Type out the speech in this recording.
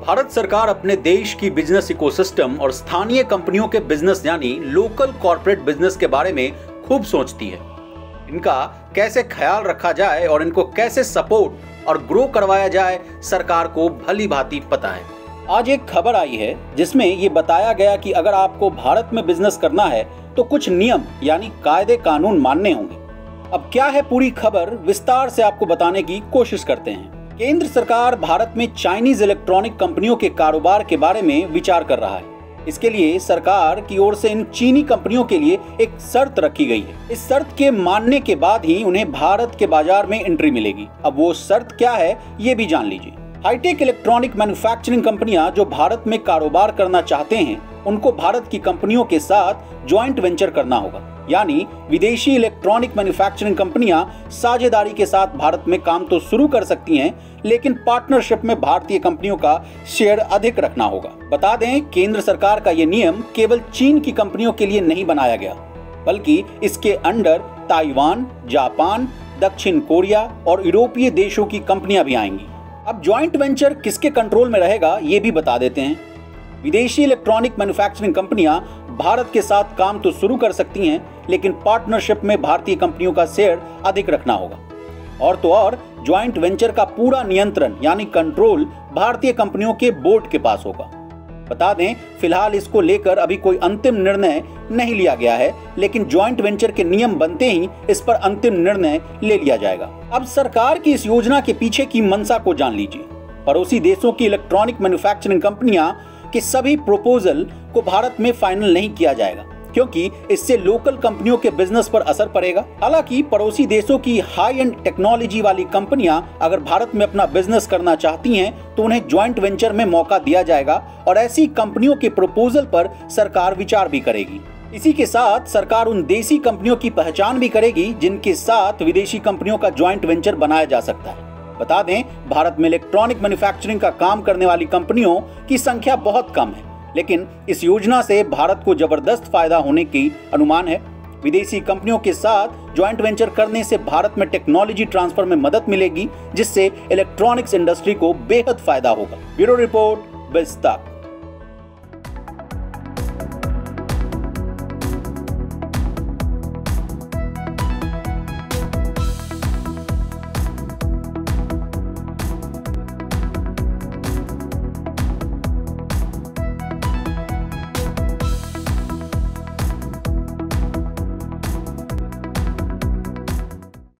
भारत सरकार अपने देश की बिजनेस इकोसिस्टम और स्थानीय कंपनियों के बिजनेस यानी लोकल कॉर्पोरेट बिजनेस के बारे में खूब सोचती है। इनका कैसे ख्याल रखा जाए और इनको कैसे सपोर्ट और ग्रो करवाया जाए, सरकार को भली भांति पता है। आज एक खबर आई है जिसमें ये बताया गया कि अगर आपको भारत में बिजनेस करना है तो कुछ नियम यानी कायदे कानून मानने होंगे। अब क्या है पूरी खबर, विस्तार से आपको बताने की कोशिश करते हैं। केंद्र सरकार भारत में चाइनीज इलेक्ट्रॉनिक कंपनियों के कारोबार के बारे में विचार कर रहा है। इसके लिए सरकार की ओर से इन चीनी कंपनियों के लिए एक शर्त रखी गई है। इस शर्त के मानने के बाद ही उन्हें भारत के बाजार में एंट्री मिलेगी। अब वो शर्त क्या है ये भी जान लीजिए। हाईटेक इलेक्ट्रॉनिक मैन्युफैक्चरिंग कंपनियां जो भारत में कारोबार करना चाहते हैं उनको भारत की कंपनियों के साथ ज्वाइंट वेंचर करना होगा, यानी विदेशी इलेक्ट्रॉनिक मैन्युफैक्चरिंग कंपनियां साझेदारी के साथ भारत में काम तो शुरू कर सकती हैं, लेकिन पार्टनरशिप में भारतीय कंपनियों का शेयर अधिक रखना होगा। बता दें, केंद्र सरकार का ये नियम केवल चीन की कंपनियों के लिए नहीं बनाया गया, बल्कि इसके अंडर ताइवान, जापान, दक्षिण कोरिया और यूरोपीय देशों की कंपनियां भी आएंगी। अब ज्वाइंट वेंचर किसके कंट्रोल में रहेगा ये भी बता देते हैं। विदेशी इलेक्ट्रॉनिक मैन्युफैक्चरिंग कंपनियां भारत के साथ काम तो शुरू कर सकती हैं, लेकिन पार्टनरशिप में भारतीय कंपनियों का शेयर अधिक रखना होगा। और तो और ज्वाइंट वेंचर का पूरा नियंत्रण यानी कंट्रोल भारतीय कंपनियों के बोर्ड के पास होगा। बता दें, फिलहाल इसको लेकर अभी कोई अंतिम निर्णय नहीं लिया गया है, लेकिन ज्वाइंट वेंचर के नियम बनते ही इस पर अंतिम निर्णय ले लिया जाएगा। अब सरकार की इस योजना के पीछे की मंशा को जान लीजिए। पड़ोसी देशों की इलेक्ट्रॉनिक मैन्युफैक्चरिंग कंपनियां के सभी प्रपोजल को भारत में फाइनल नहीं किया जाएगा, क्योंकि इससे लोकल कंपनियों के बिजनेस पर असर पड़ेगा। हालांकि पड़ोसी देशों की हाई एंड टेक्नोलॉजी वाली कंपनियां अगर भारत में अपना बिजनेस करना चाहती हैं तो उन्हें ज्वाइंट वेंचर में मौका दिया जाएगा और ऐसी कंपनियों के प्रपोजल पर सरकार विचार भी करेगी। इसी के साथ सरकार उन देसी कंपनियों की पहचान भी करेगी जिनके साथ विदेशी कंपनियों का ज्वाइंट वेंचर बनाया जा सकता है। बता दें, भारत में इलेक्ट्रॉनिक मैन्युफैक्चरिंग का काम करने वाली कंपनियों की संख्या बहुत कम है, लेकिन इस योजना से भारत को जबरदस्त फायदा होने की अनुमान है। विदेशी कंपनियों के साथ ज्वाइंट वेंचर करने से भारत में टेक्नोलॉजी ट्रांसफर में मदद मिलेगी, जिससे इलेक्ट्रॉनिक्स इंडस्ट्री को बेहद फायदा होगा। ब्यूरो रिपोर्ट, बिज़ तक।